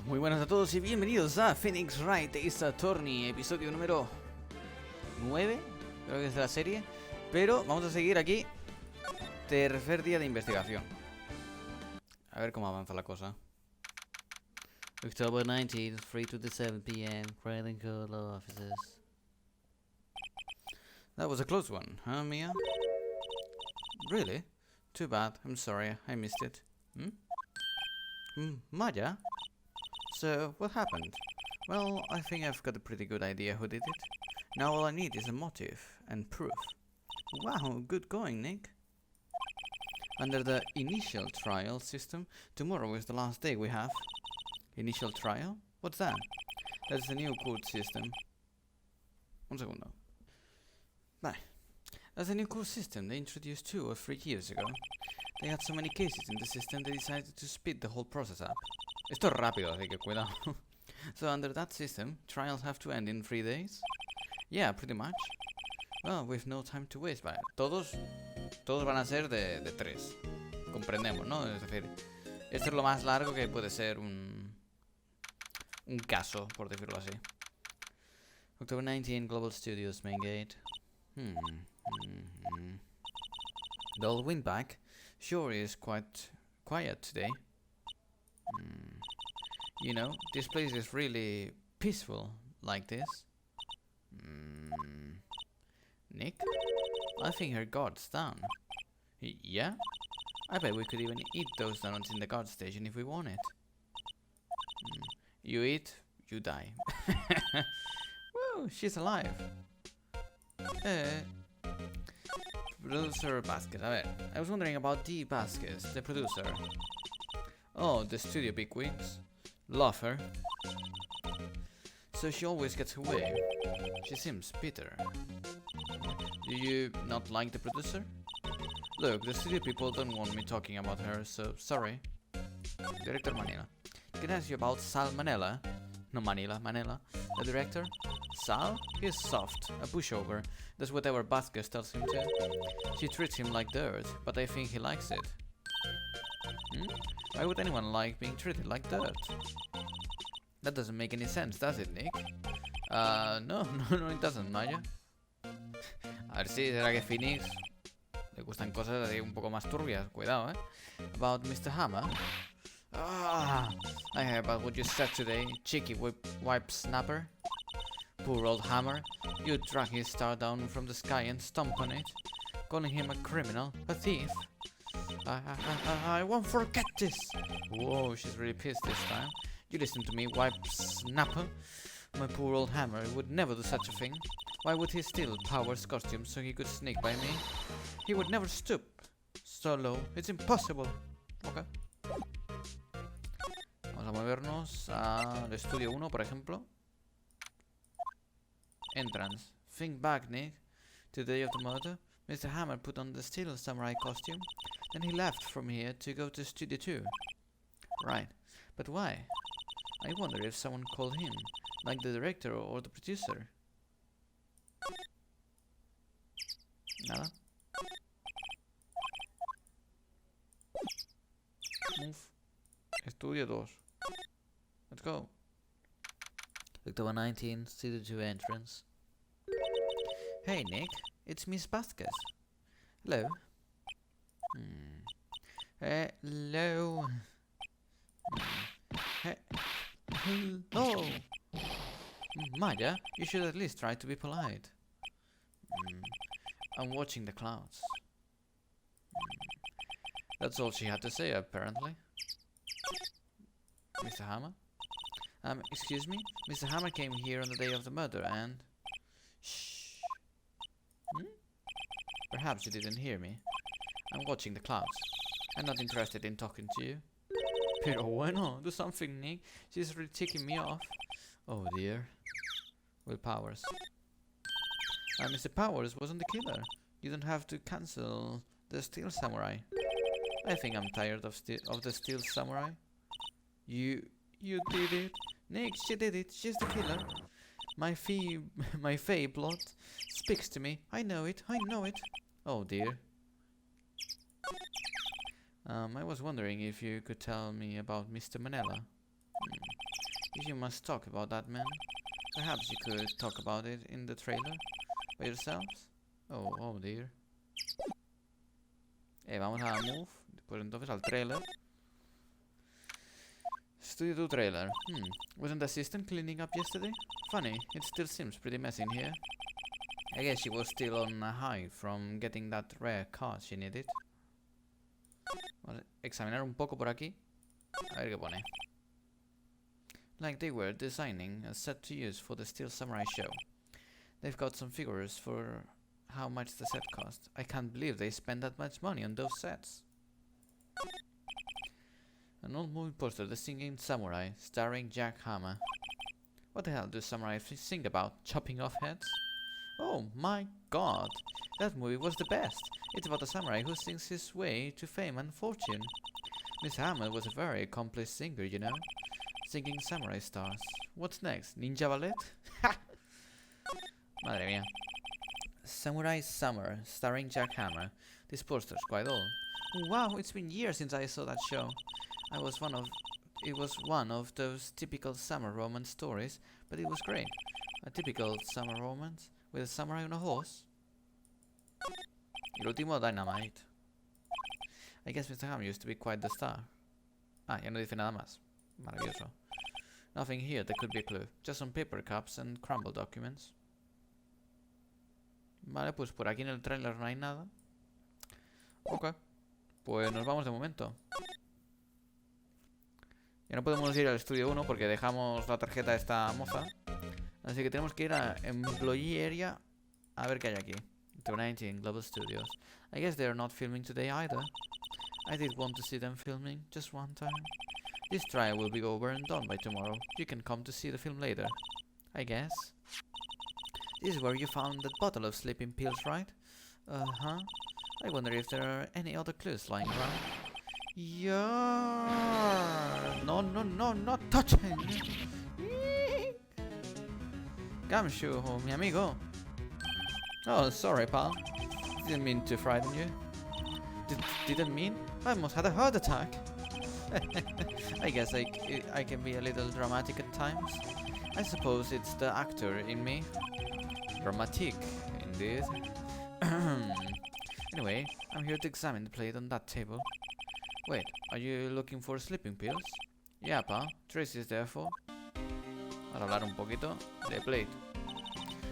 Muy buenas a todos y bienvenidos a Phoenix Wright Ace Attorney, episodio número 9, creo que es de la serie. Pero vamos a seguir aquí, tercer día de investigación. A ver cómo avanza la cosa. October 19th, 3 to the 7 p.m. Critical offices. That was a close one, huh, Mia? Really? Too bad. I'm sorry, I missed it. Maya? So, what happened? Well, I think I've got a pretty good idea who did it. Now all I need is a motive and proof. Wow, good going, Nick. Under the initial trial system, tomorrow is the last day we have. Initial trial? What's that? That's the new court system. Un segundo. Vale. That's a new court system they introduced 2 or 3 years ago. They had so many cases in the system they decided to speed the whole process up. Esto es rápido, así que cuidado. So under that system, trials have to end in 3 days? Yeah, pretty much. Well, we've no time to waste. Vale, todos van a ser de 3. Comprendemos, ¿no? Es decir, esto es lo más largo que puede ser un caso, por decirlo así. October 19, Global Studios, main gate. The old windbag sure is quite quiet today. You know, this place is really peaceful like this. Nick? I think her guard's down. Yeah? I bet we could even eat those donuts in the guard station if we wanted. You eat, you die. Woo, she's alive. Producer VAZQUEZ. A ver, I was wondering about DEE VAZQUEZ, the producer. Oh, the studio bigwigs. Love her. So she always gets her way. She seems bitter. Do you not like the producer? Look, the studio people don't want me talking about her, so sorry. Director Manila. Can I ask you about Sal Manila? No, Manila. The director? Sal? He's soft, a pushover. Does whatever VAZQUEZ tells him to. She treats him like dirt, but I think he likes it. Why would anyone like being treated like dirt? That doesn't make any sense, does it, Nick? No, it doesn't, Maya. A ver si será que Phoenix le gustan cosas así un poco más turbias. Cuidado, About Mr. Hammer. I heard about what you said today, cheeky wipe snapper. Poor old Hammer. You drag his star down from the sky and stomp on it, calling him a criminal, a thief. I won't forget this. Whoa, she's really pissed this time. You listen to me, wipe snapper. My poor old Hammer would never do such a thing. Why would he steal Power's costume so he could sneak by me? He would never stoop so low. It's impossible. Okay. Vamos a movernos al estudio 1, por ejemplo. Entrance. Think back, Nick, to the day of the murder. Mr. Hammer put on the steel samurai costume. Then he left from here to go to Studio 2. Right. But why? I wonder if someone called him, like the director or the producer. Nada. Move. Estudio 2. Let's go. October 19, Studio 2 entrance. Hey Nick, it's Miss VAZQUEZ. Hello. Hello. Hello. Maya, you should at least try to be polite. I'm watching the clouds. That's all she had to say, apparently. Mr. Hammer? Excuse me? Mr. Hammer came here on the day of the murder and... Shh. Perhaps you didn't hear me. I'm watching the clouds. I'm not interested in talking to you. Pero bueno, do something, Nick. She's really ticking me off. Oh dear. Will Powers. Mr. Powers wasn't the killer. You don't have to cancel the Steel Samurai. I think I'm tired of the Steel Samurai. You did it. Nick, she did it. She's the killer. My fey blood speaks to me. I know it. Oh dear. I was wondering if you could tell me about Mr. Manila. If you must talk about that, man, perhaps you could talk about it in the trailer by yourselves. Oh dear. Vamos a move, pues entonces al trailer. Studio to trailer. Wasn't the assistant cleaning up yesterday? Funny, it still seems pretty messy in here. I guess she was still on a high from getting that rare card she needed. Vamos a examinar un poco por aquí. A ver qué pone. Like they were designing a set to use for the Steel Samurai show. They've got some figures for how much the set cost. I can't believe they spent that much money on those sets. An old movie poster, The Singing Samurai, starring Jack Hammer. What the hell do samurai sing about? Chopping off heads? Oh my god! That movie was the best! It's about a samurai who sings his way to fame and fortune. Miss Hammer was a very accomplished singer, you know. Singing samurai stars. What's next? Ninja ballet? Ha! Madre mía. Samurai Summer, starring Jack Hammer. This poster's quite old. Wow, it's been years since I saw that show. It was one of those typical summer romance stories, but it was great. A typical summer romance with a samurai on a horse. El último, Dynamite. I guess Mr. Hammer used to be quite the star. Ah, ya no dice nada más. Maravilloso. Nothing here that could be a clue. Just some paper cups and crumbled documents. Vale, pues por aquí en el trailer no hay nada. Ok. Pues nos vamos de momento. Ya no podemos ir al estudio 1 porque dejamos la tarjeta a esta moza. Así que tenemos que ir a Employee Area a ver qué hay aquí. 19 Global Studios. I guess they're not filming today either. I did want to see them filming, just one time. This trial will be over and done by tomorrow. You can come to see the film later. I guess. This is where you found that bottle of sleeping pills, right? Uh-huh. I wonder if there are any other clues lying around. Yeah. No, not touching. Gamshu, mi amigo. Oh, sorry, pal. Didn't mean to frighten you. Didn't mean? I almost had a heart attack. I guess I can be a little dramatic at times. I suppose it's the actor in me. Dramatic, indeed. Anyway, I'm here to examine the plate on that table. Wait, are you looking for sleeping pills? Yeah, pa. Tracy's there for. Para hablar un poquito de plate.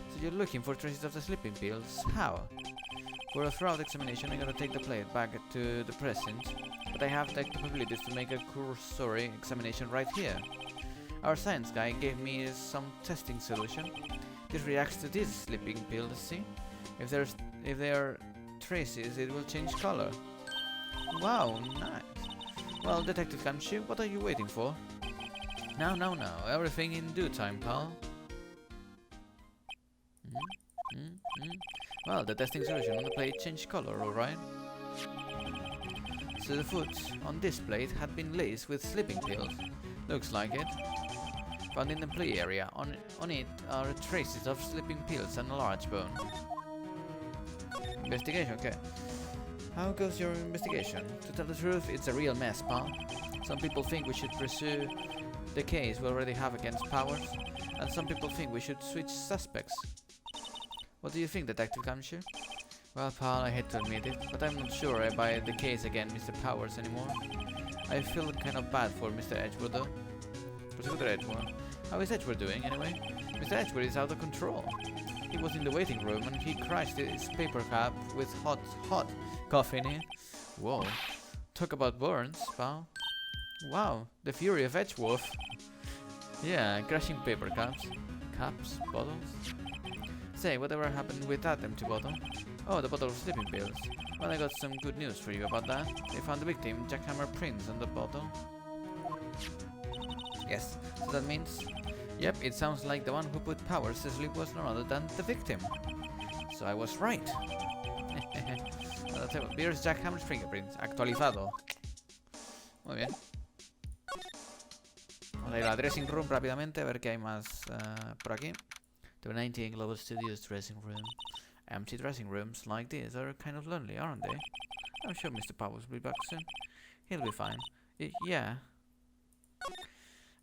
So you're looking for traces of the sleeping pills? How? For a thorough examination, I gotta take the plate back to the present, but I have the capabilities to make a cursory examination right here. Our science guy gave me some testing solution. This reacts to these sleeping pills, see? If there are traces, it will change color. Wow, nice. Well, Detective Kamshi, what are you waiting for? No. Everything in due time, pal. Well, the testing solution on the plate changed color, alright? So the food on this plate had been laced with sleeping pills. Looks like it. Found in the play area. On it are traces of sleeping pills and a large bone. Investigation, okay. How goes your investigation? To tell the truth, it's a real mess, pal. Some people think we should pursue the case we already have against Powers, and some people think we should switch suspects. What do you think, Detective Kamshu? Well, pal, I hate to admit it, but I'm not sure I buy the case against Mr. Powers anymore. I feel kind of bad for Mr. Edgewood, though. Prosecutor Edgewood. How is Edgewood doing, anyway? Mr. Edgewood is out of control. He was in the waiting room and he crashed his paper cup with hot coffee in it. Whoa. Talk about burns, pal. Wow, the fury of Edgewood. Yeah, crashing paper cups. Cups? Bottles? Say, whatever happened with that empty bottle? Oh, the bottle of sleeping pills. Well, I got some good news for you about that. They found the victim, Jackhammer prints on the bottle. Yes, so that means... Yep, it sounds like the one who put Powers to sleep was none other than the victim. So I was right. Here's Jackhammer's fingerprints, actualizado. Muy bien. Vamos a ir a la dressing room rápidamente a ver qué hay más por aquí. The 19 Global Studios dressing room. Empty dressing rooms like this are kind of lonely, aren't they? I'm sure Mr. Powers will be back soon. He'll be fine. Yeah.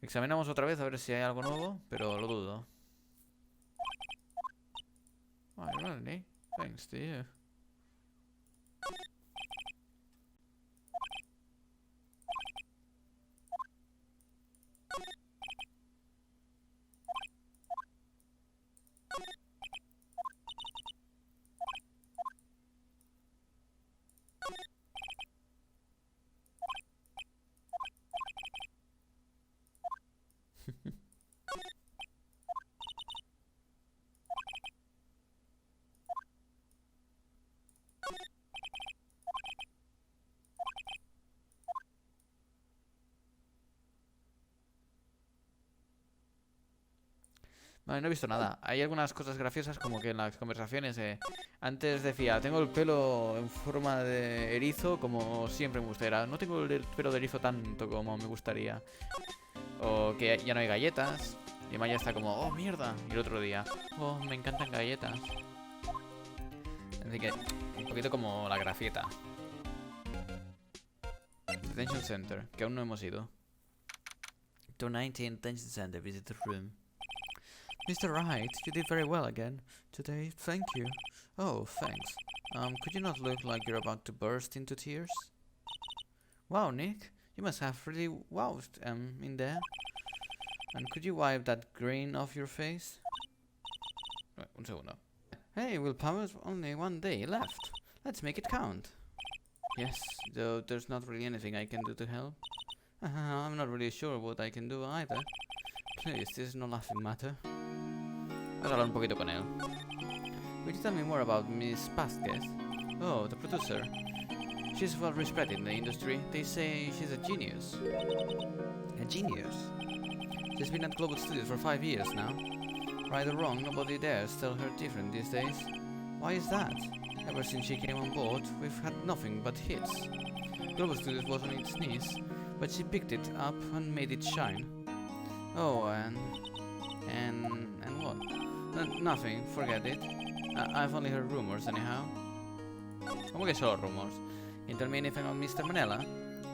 Examinamos otra vez a ver si hay algo nuevo, pero lo dudo. Why, really? Thanks to you. Vale, no he visto nada. Hay algunas cosas graciosas como que en las conversaciones antes decía, tengo el pelo en forma de erizo como siempre me gustaría. No tengo el pelo de erizo tanto como me gustaría. O que ya no hay galletas. Y Maya está como, oh mierda. Y el otro día, oh, me encantan galletas. Así que, un poquito como la grafieta. Detention Center, que aún no hemos ido. Tour 19 Detention Center, visitor room. Mr. Wright, you did very well again today, thank you. Oh, thanks. Could you not look like you're about to burst into tears? Wow, Nick, you must have really wowed in there. And could you wipe that grin off your face? Un segundo. Hey, willpower's only 1 day left. Let's make it count. Yes, though there's not really anything I can do to help. I'm not really sure what I can do either. Please, this is no laughing matter. Vamos a hablar un poquito con él. Would you tell me more about Miss VAZQUEZ? Oh, the producer. She's well respected in the industry. They say she's a genius. A genius? She's been at Global Studios for 5 years now. Right or wrong, nobody dares tell her different these days. Why is that? Ever since she came on board, we've had nothing but hits. Global Studios was on its knees, but she picked it up and made it shine. Oh, and what? Nothing, forget it. I've only heard rumors anyhow. ¿Cómo que solo rumors? Can you tell me anything about Mr. Manella?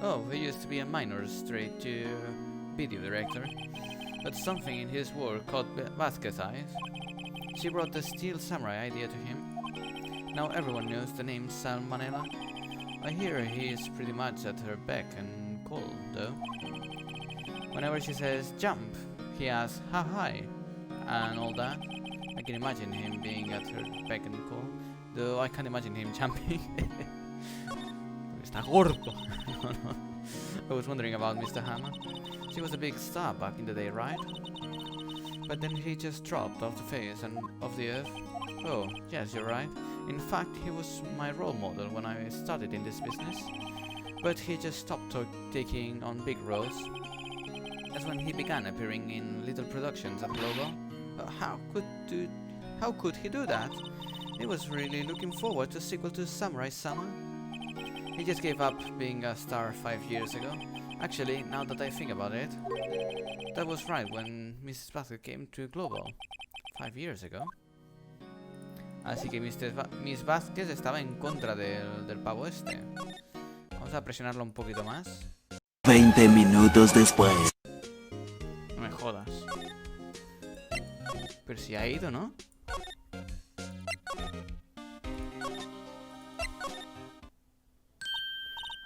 Oh, he used to be a minor straight to video director. But something in his work caught VAZQUEZ's eyes. She brought the Steel Samurai idea to him. Now everyone knows the name Sal Manella. I hear he is pretty much at her beck and call, though. Whenever she says jump, he asks how high, and all that. I can imagine him being at her beck and call, though I can't imagine him jumping. Está gordo. I was wondering about Mr. Hammer. He was a big star back in the day, right? But then he just dropped off the face and of the earth. Oh, yes, you're right. In fact, he was my role model when I started in this business. But he just stopped taking on big roles. That's when he began appearing in little productions at Global. How could he do that? He was really looking forward to a sequel to Samurai Summer. He just gave up being a star 5 years ago. Actually, now that I think about it, that was right when Mrs. VAZQUEZ came to Global 5 years ago. Así que Miss VAZQUEZ estaba en contra del pavo este. Vamos a presionarlo un poquito más. 20 minutos después. No me jodas. Pero si ha ido, ¿no?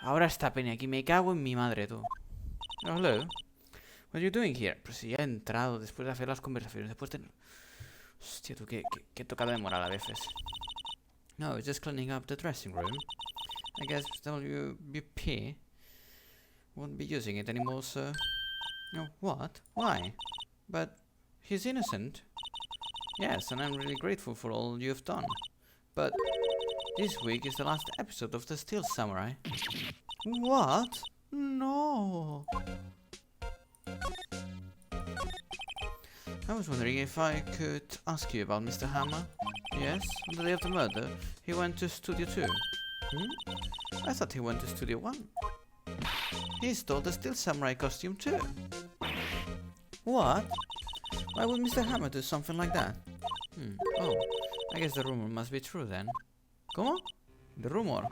Ahora está Penny aquí. Me cago en mi madre, tú. Oh, hello. What are you doing here? Pero si ya he entrado después de hacer las conversaciones. Después de... Hostia, tú, qué tocada de moral a veces. No, just cleaning up the dressing room. I guess WBP won't be using it anymore, sir. No, what? Why? But he's innocent. Yes, and I'm really grateful for all you've done. But this week is the last episode of the Steel Samurai. What? No. I was wondering if I could ask you about Mr. Hammer. Yes, on the day of the murder, he went to Studio 2. I thought he went to Studio 1. He stole the Steel Samurai costume too. What? Why would Mr. Hammer do something like that? Oh, I guess the rumor must be true then. ¿Cómo? The rumor?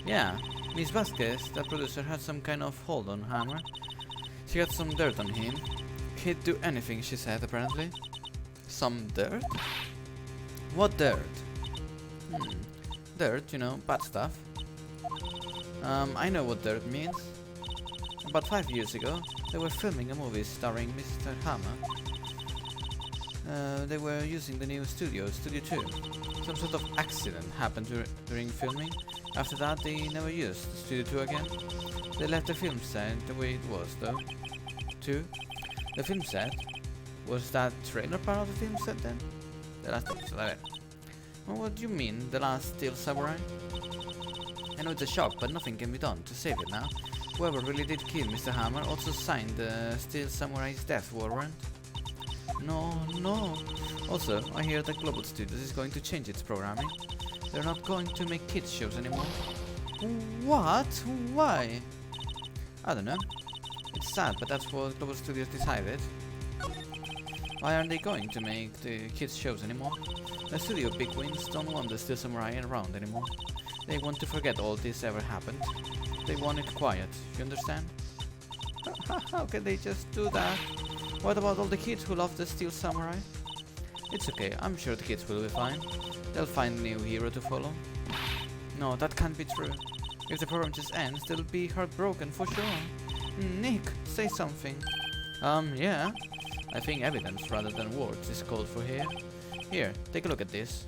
Yeah, Miss VAZQUEZ, the producer, had some kind of hold on Hammer. She got some dirt on him. He'd do anything, she said, apparently. Some dirt? What dirt? Dirt, you know, bad stuff. I know what dirt means. About 5 years ago, they were filming a movie starring Mr. Hammer. They were using the new studio, Studio 2. Some sort of accident happened during filming. After that, they never used Studio 2 again. They left the film set the way it was, though. 2. The film set? Was that trailer part of the film set then? The last episode, I Well, what do you mean, the last Steel Samurai? I know it's a shock, but nothing can be done to save it now. Whoever really did kill Mr. Hammer also signed the Steel Samurai's death warrant. No. Also, I hear that Global Studios is going to change its programming. They're not going to make kids shows anymore. What? Why? I don't know. It's sad, but that's what Global Studios decided. Why aren't they going to make the kids shows anymore? The studio bigwigs don't want the Steel Samurai around anymore. They want to forget all this ever happened. They want it quiet, you understand? How can they just do that? What about all the kids who love the Steel Samurai? It's okay, I'm sure the kids will be fine. They'll find a new hero to follow. No, that can't be true. If the program just ends, they'll be heartbroken for sure. Nick, say something. Yeah. I think evidence rather than words is called for here. Here, take a look at this.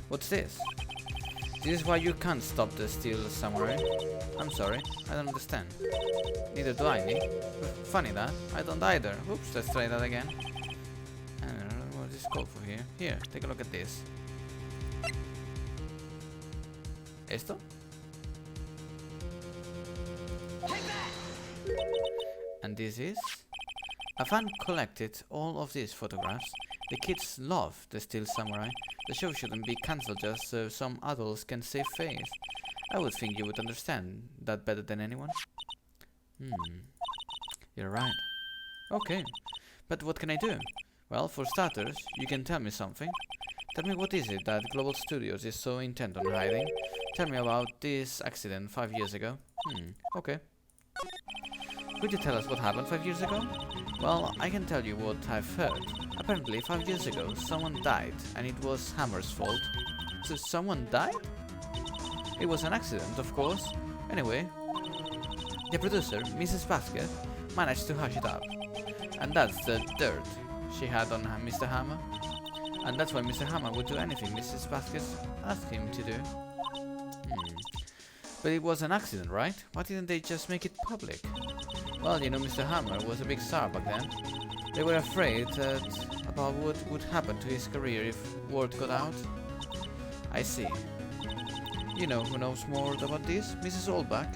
What's this? This is why you can't stop the Steel Samurai. I'm sorry, I don't understand. Neither do I, Nick. Funny that, I don't either. Oops, let's try that again. I don't know what is called for here. Here, take a look at this. ¿Esto? And this is? A fan collected all of these photographs. The kids love the Steel Samurai. The show shouldn't be cancelled just so some adults can save face. I would think you would understand that better than anyone. You're right. Okay, but what can I do? Well, for starters, you can tell me something. Tell me what is it that Global Studios is so intent on hiding. Tell me about this accident 5 years ago. Okay. Could you tell us what happened 5 years ago? Well, I can tell you what I've heard. Apparently, 5 years ago, someone died, and it was Hammer's fault. So someone died? It was an accident, of course. Anyway, the producer, Mrs. VAZQUEZ, managed to hush it up. And that's the dirt she had on Mr. Hammer. And that's why Mr. Hammer would do anything Mrs. VAZQUEZ asked him to do. But it was an accident, right? Why didn't they just make it public? Well, you know, Mr. Hammer was a big star back then. They were afraid about what would happen to his career if word got out. I see. You know who knows more about this? Mrs. Oldback?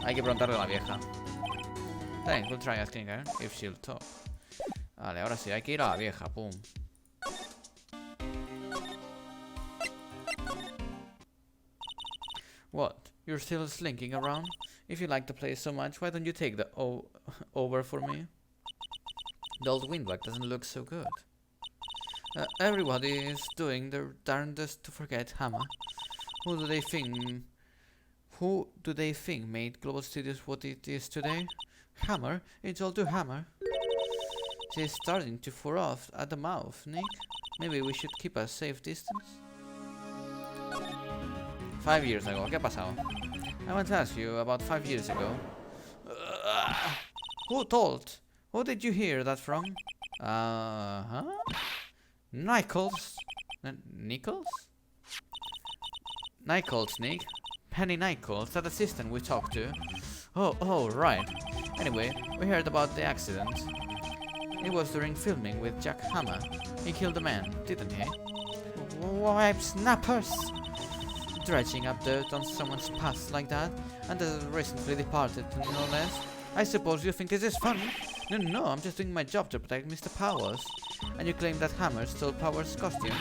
Hay que preguntarle a la vieja. Thanks, we'll try asking her if she'll talk. Vale, ahora sí, hay que ir a la vieja, pum. What? You're still slinking around? If you like the place so much, why don't you take the over for me? The old windbag doesn't look so good. Everybody is doing their darndest to forget Hammer. Who do they think made Global Studios what it is today? Hammer? It's all to Hammer. She's starting to fur off at the mouth, Nick. Maybe we should keep a safe distance. 5 years ago, ¿qué ha pasado? I want to ask you about 5 years ago. Who told? Who did you hear that from? Nichols? Nichols? Nichols, Nick. Penny Nichols, that assistant we talked to. Oh, right. Anyway, we heard about the accident. It was during filming with Jack Hammer. He killed a man, didn't he? Wipe snappers! Dredging up dirt on someone's past like that, and the recently departed, no less. I suppose you think this is funny? No, I'm just doing my job to protect Mr. Powers. And you claim that Hammer stole Powers' costume?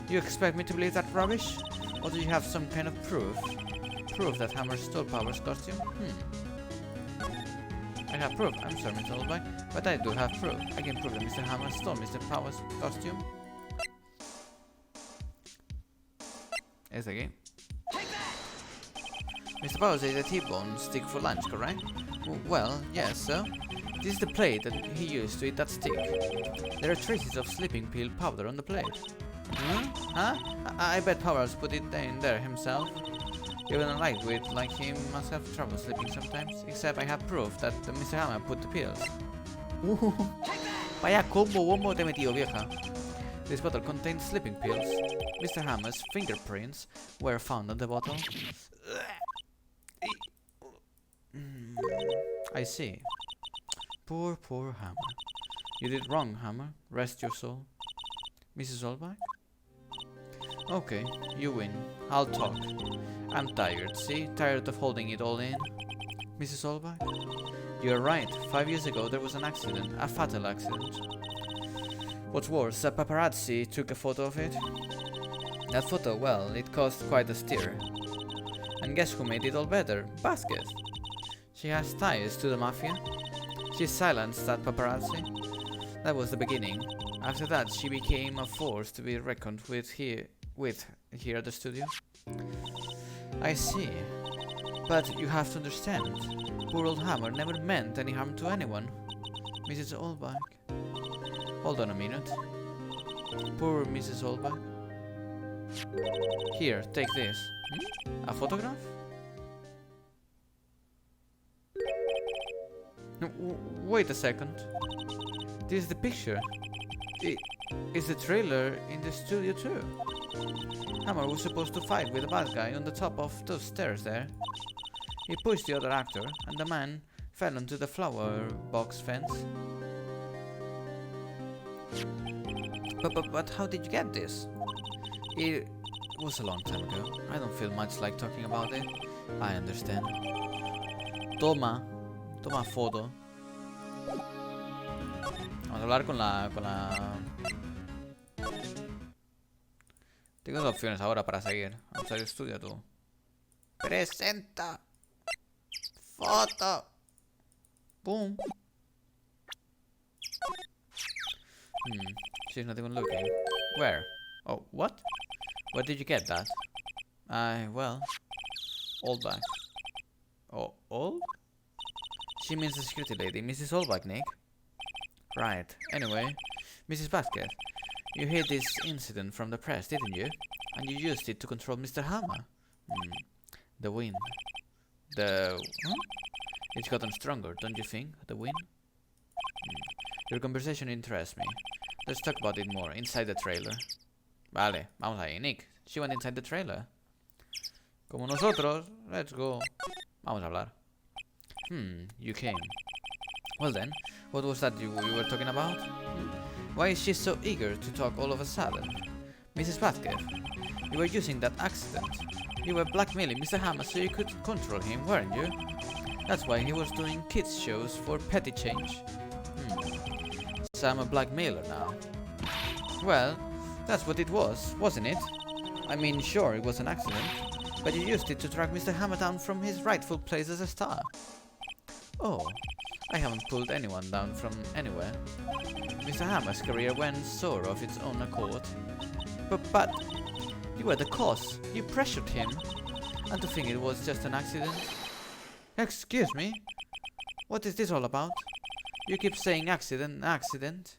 You expect me to believe that rubbish? Or do you have some kind of proof? Proof that Hammer stole Powers' costume? I have proof, I'm sorry, Mr. Oldback, but I do have proof. I can prove that Mr. Hammer stole Mr. Powers' costume. Es de aquí. Mr. Bowser is a T-bone stick for lunch, correct? Well, yes, so? This is the plate that he used to eat that stick. There are traces of sleeping pill powder on the plate. Huh? I bet Powers put it in there himself. Even a lightweight like him must have trouble sleeping sometimes. Except I have proof that Mr. Hammer put the pills. Vaya combo wombo te metió, vieja. This bottle contains sleeping pills. Mr. Hammer's fingerprints were found on the bottle. I see. Poor Hammer. You did wrong, Hammer. Rest your soul. Mrs. Olbach? Okay, you win. I'll talk. I'm tired, see? Tired of holding it all in. Mrs. Olbach? You're right. 5 years ago there was an accident. A fatal accident. What's worse, a paparazzi took a photo of it. That photo, well, it caused quite a stir. And guess who made it all better? VAZQUEZ. She has ties to the mafia. She silenced that paparazzi. That was the beginning. After that, she became a force to be reckoned with here at the studio. I see. But you have to understand, poor old Hammer never meant any harm to anyone. Mrs. Olbach. Hold on a minute. Poor Mrs. Olbach. Here, take this. A photograph? No, wait a second. This is the picture. Is the trailer in the studio too? Hammer was supposed to fight with a bad guy on the top of those stairs there. He pushed the other actor, and the man fell into the flower box fence. But how did you get this? It was a long time ago. I don't feel much like talking about it. I understand. Toma foto. Vamos a hablar con la... Tengo dos opciones ahora para seguir. Vamos a ir estudio tú. Presenta. Foto. Boom. She's not even looking. Where? Oh, what? Where did you get that? Well... Olbach. Oh, old? She means the security lady, Mrs. Olbach, Nick. Right. Anyway, Mrs. VAZQUEZ, you heard this incident from the press, didn't you? And you used it to control Mr. Hammer. The wind. It's gotten stronger, don't you think? The wind? Your conversation interests me. Let's talk about it more, inside the trailer. Vale, vamos ahí. Nick, she went inside the trailer. Como nosotros, let's go. Vamos a hablar. You came. Well then, what was that you were talking about? Why is she so eager to talk all of a sudden? Mrs. VAZQUEZ, you were using that accident. You were blackmailing Mr. Hammer so you could control him, weren't you? That's why he was doing kids shows for petty change. So I'm a blackmailer now. Well, that's what it was, wasn't it? I mean, sure, it was an accident, but you used it to drag Mr. Hammer down from his rightful place as a star. Oh, I haven't pulled anyone down from anywhere. Mr. Hammer's career went sour of its own accord. But you were the cause. You pressured him. And to think it was just an accident. Excuse me? What is this all about? You keep saying accident.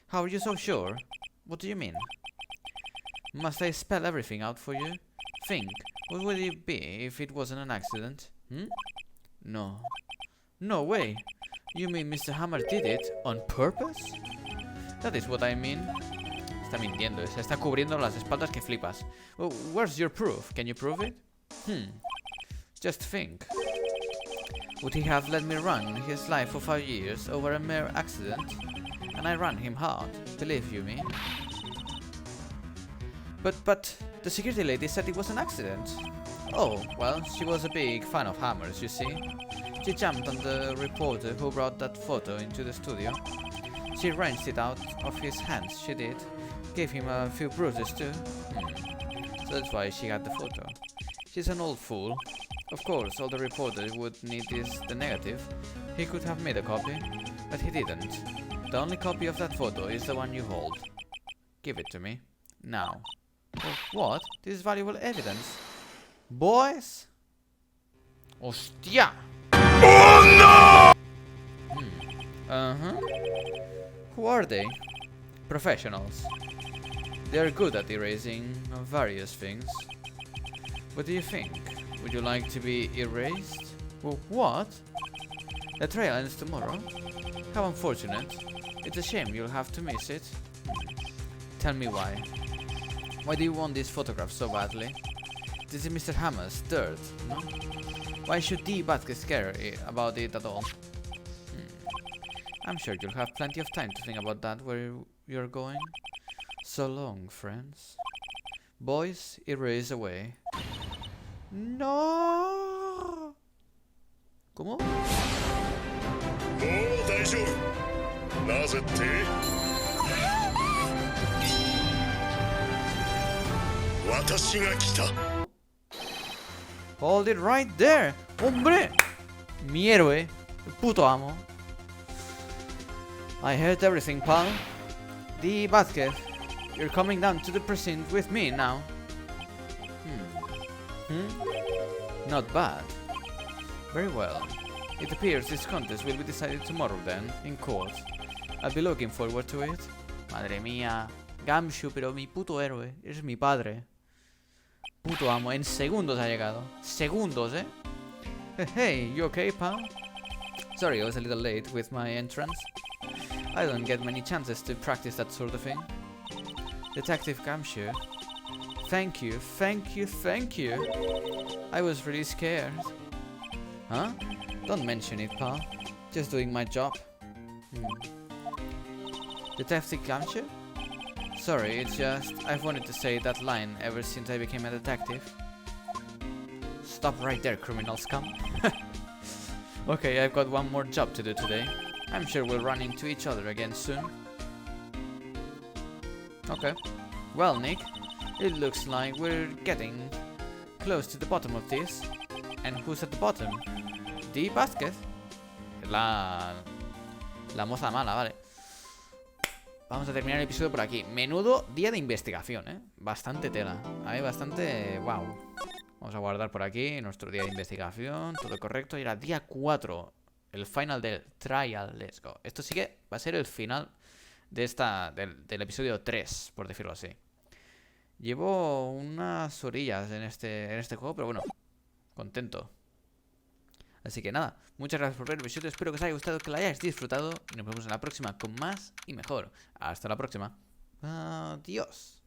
How are you so sure? What do you mean? Must I spell everything out for you? Think. What would it be if it wasn't an accident? No. No way. You mean Mr. Hammer did it on purpose? That is what I mean. Está mintiendo, se está cubriendo las espaldas que flipas. Well, where's your proof? Can you prove it? Just think. Would he have let me run his life for 5 years over a mere accident? And I ran him hard, believe you me. But the security lady said it was an accident. Oh, well, she was a big fan of Hammer's, you see. She jumped on the reporter who brought that photo into the studio. She wrenched it out of his hands, she did. Gave him a few bruises too. So that's why she had the photo. She's an old fool. Of course, all the reporter would need is the negative. He could have made a copy, but he didn't. The only copy of that photo is the one you hold. Give it to me. Now. What? This is valuable evidence. Boys? ¡Hostia! Who are they? Professionals. They're good at erasing various things. What do you think? Would you like to be erased? What? The trial ends tomorrow? How unfortunate. It's a shame you'll have to miss it. Tell me why. Why do you want this photograph so badly? This is Mr. Hammer's third, no? Why should DEE VAZQUEZ care about it at all? I'm sure you'll have plenty of time to think about that where you're going. So long, friends. Boys, erase away. No. ¿Cómo? 大丈夫。なぜって？私が来た。 Hold it right there. ¡Hombre! Mi héroe. El puto amo. I heard everything, pal. DEE VAZQUEZ, you're coming down to the precinct with me now. Not bad. Very well. It appears this contest will be decided tomorrow then, in court. I'll be looking forward to it. Madre mía. Gamshu, pero mi puto héroe. Eres mi padre. Puto amo. En segundos ha llegado. Segundos, eh. Hey, you okay, pal? Sorry, I was a little late with my entrance. I don't get many chances to practice that sort of thing. Detective Gamshu. Thank you, thank you, thank you. I was really scared. Huh? Don't mention it, pal. Just doing my job. Detective Gamshu? Sorry, it's just I've wanted to say that line ever since I became a detective. Stop right there, criminal scum. Okay, I've got one more job to do today. I'm sure we'll run into each other again soon. Okay. Well, Nick, it looks like we're getting close to the bottom of this. And who's at the bottom? DEE VAZQUEZ. La moza mala, vale. Vamos a terminar el episodio por aquí. Menudo día de investigación, ¿eh? Bastante tela. Hay bastante... wow. Vamos a guardar por aquí nuestro día de investigación. Todo correcto. Y era día 4. El final del trial. Let's go. Esto sí que va a ser el final de del episodio 3, por decirlo así. Llevo unas orillas en este juego, pero bueno, contento. Así que nada, muchas gracias por ver el episodio. Espero que os haya gustado, que lo hayáis disfrutado. Y nos vemos en la próxima con más y mejor. Hasta la próxima. Adiós.